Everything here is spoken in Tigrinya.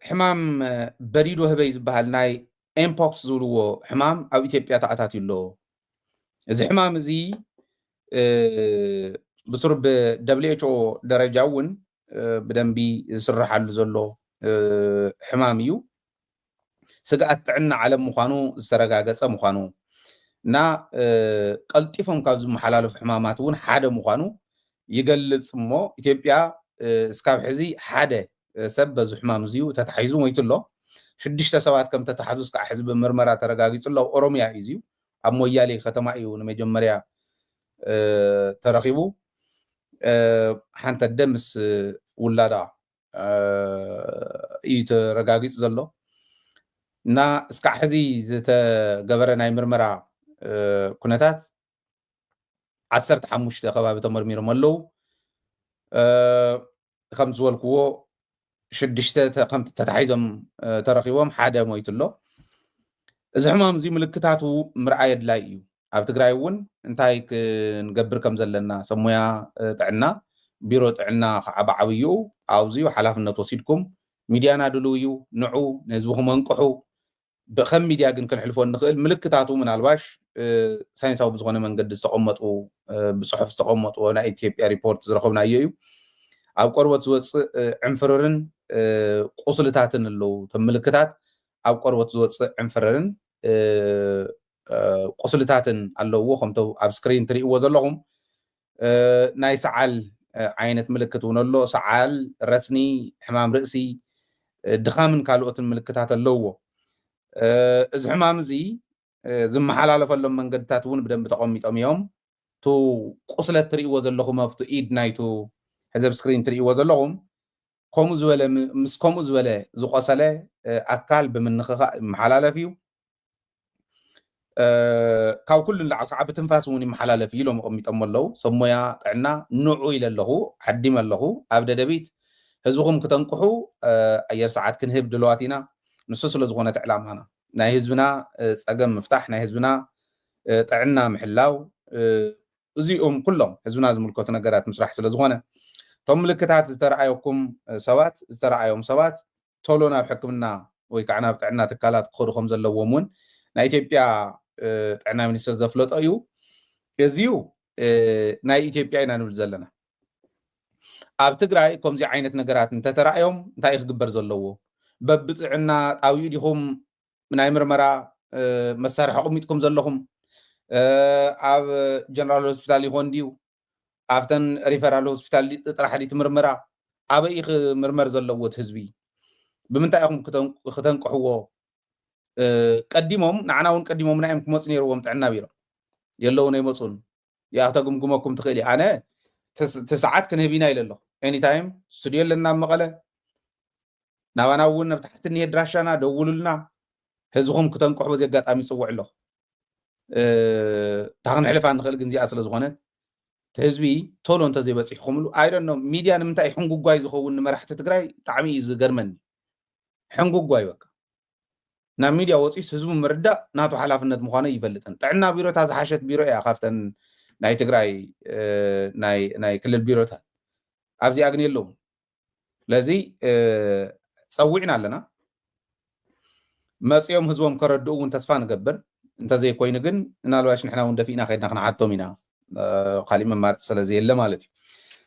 ሕማም በሪዶ ህበይ ዝበሃል ናይ ኤምፖክስ ዝብልዎ ሕማም ኣብ ኢትዮጵያ ተኣታትዩ ኣሎ እዚ ሕማም እዚ ብሱር ብWHO ደረጃ እውን ብደንቢ ዝስራሓሉ ዘሎ ሕማም እዩ ስግኣት ጥዕና ዓለም ምዃኑ ዝተረጋገፀ ምዃኑ እና ቀልጢፎም ካብ ዝመሓላለፉ ሕማማት እውን ሓደ ምዃኑ ይገልፅ እሞ ኢትዮጵያ እስካብ ሕዚ ሓደ ሰብ በዚ ሕማም እዚኡ ተታሒዙ ሞይቱ ኣሎ 6 ሰባት ከም ተታሓዙ እስካብ ሕዚ ብምርመራ ተረጋጊፁ ኣሎ ኦሮምያ እዩ ኣብ ሞያሌ ከተማ እዩ ንመጀመርያ ተረኺቡ ሓንቲ ኣደ ምስ ውላዳ እዩ ተረጋጊፁ ዘሎ እና እስካብ ሕዚ ዝተገበረ ናይ ምርመራ ኩነታት 15 ከባቢ ተመርሚሮም ኣለዉ ከም ዝበልክዎ 6 ከም ተታሒዞም ተረኺቦም ሓደ ሞይቱ ኣሎ እዚ ሕማም እዚ ምልክታቱ ምርኣይ ኣድላይ እዩ ኣብ ትግራይ እውን እንታይ ክንገብር ከም ዘለና ሰብ ሞያ ጥዕና ቢሮ ጥዕና ከዓ ብዓብይኡ ኣብዚዩ ሓላፍነት ወሲድኩም ሚድያና ድልው እዩ ንዑ ንህዝብኩም እንቅሑ ብከም ሚድያ ግን ክንሕልፎ ንኽእል ምልክታቱ ምናልባሽ ሳይንሳዊ ብዝኾነ መንገዲ ዝተቐመጡ ብፅሑፍ ዝተቐመጡ ናይ ኢትዮጵያ ሪፖርት ዝረኸብናዮ እዩ ኣብ ቆርበት ዝወፅእ ዕንፍርርን ቁስልታትን ኣለዉ እቶም ምልክታት ኣብ ቆርበት ዝወፅእ ዕንፍርርን ቁስልታትን ኣለዎ ከምቶ ኣብ ስክሪን ትርእይዎ ዘለኹም ናይ ሰዓል ዓይነት ምልክት እውን ኣሎ ሰዓል ረስኒ ሕማም ርእሲ ድኻምን ካልኦትን ምልክታት ኣለዎ እዚ ሕማም እዚ ዝመሓላለፈሎም መንገድታት እውን ብደንቢ ተቐሚጦም እዮም ቱ ቁስለት ትርእይዎ ዘለኹም ኣብቲ ኢድ ናይቱ ሕዚ ኣብ ስክሪን ትርእይዎ ዘለኹም ከምኡ ዝበለ ምስ ከምኡ ዝበለ ዝቆሰለ ኣካል ብምንኽኻእ መሓላለፍ እዩ ካብ ኩሉ ላዕሊ ከዓ ብትንፋስ እውን ይመሓላለፍ እዩ ኢሎም ቀሚጦም ኣለዉ ሰብ ሞያ ጥዕና ንዑ ኢለ ኣለኹ ሓዲም ኣለኹ ኣብ ደደቢት ህዝብኩም ክተንቅሑ ኣየር ሰዓት ክንህብ ድልዋት ኢና ንሱ ስለ ዝኾነት ዕላማና ናይ ህዝብና ፀገም ምፍታሕ ናይ ህዝብና ጥዕና ምሕላው እዚኦም ኩሎም ህዝብና ዝምልከቱ ነገራት ምስራሕ ስለ ዝኾነ እቶም ምልክታት ዝተረኣየኩም ሰባት ዝተረኣዮም ሰባት ቶሎ ናብ ሕክምና ወይ ከዓ ናብ ጥዕና ትካላት ክኸዱ ከም ዘለዎም እውን ናይ ኢትዮጵያ ጥዕና ሚኒስትር ዘፍለጦ እዩ እዚዩ ናይ ኢትዮጵያ ኢና ንብል ዘለና ኣብ ትግራይ ከምዚ ዓይነት ነገራት እንተተረኣዮም እንታይ ክግበር ዘለዎ በብጥዕና ጣብዩ ዲኹም ናይ ምርመራ መሳርሒ ኣቐሚጥኩም ዘለኹም ኣብ ጀነራል ሆስፒታል ይኾን ድዩ ኣብተን ሪፈራል ሆስፒታል ጥራሕ ዲ ትምርምራ ኣበይ ክምርመር ዘለዎ እቲ ህዝቢ ብምንታይ ኢኹም ክተንቅሕዎ ቀዲሞም ንዓና እውን ቀዲሞም ናዮም ክመፁ ነይርዎም ጥዕና ቢሮ የለውን ኣይመፁን ያክተግምግመኩም ትኽእል ኣነ ትሰዓት ክንህብ ኢና ኢለ ኣለኹ ኤኒታይም ስቱድዮ ኣለና ኣብ መቐለ ናባና እውን ኣብ ታሕቲ እኒሄ ድራሻና ደውሉልና ህዝብኩም ክተንቅሑ በዚ ኣጋጣሚ ይፅውዕ ኣለኹ እታ ክንሕልፋ ንኽእል ግን እዚኣ ስለ ዝኾነት ህዝቢ ቶሎ እንተዘይበፂሕኩምሉ ኣይደኖ ሚድያ ንምንታይ ሕንጉጓይ ዝኸውን ንመራሕቲ ትግራይ ብጣዕሚ እዩ ዝገርመኒ ሕንጉጓይ በቃ ናብ ሚድያ ወፂስ ህዝቡ ምርዳእ ናቱ ሓላፍነት ምዃኑ ይፈልጥን ጥዕና ቢሮታ ዝሓሸት ቢሮ እያ ካብተን ናይ ትግራይ ናይ ክልል ቢሮታት ኣብዚኣ ግን የለውም ስለዚ ፀዊዕና ኣለና መፅኦም ህዝቦም ከረድኡ እውን ተስፋ ንገብር እንተዘይኮይኑ ግን ምናልባሽ ንሕና እውን ደፊእና ከይድና ክነሓቶም ኢና ካሊእ መማርፂ ስለዘየለ ማለት እዩ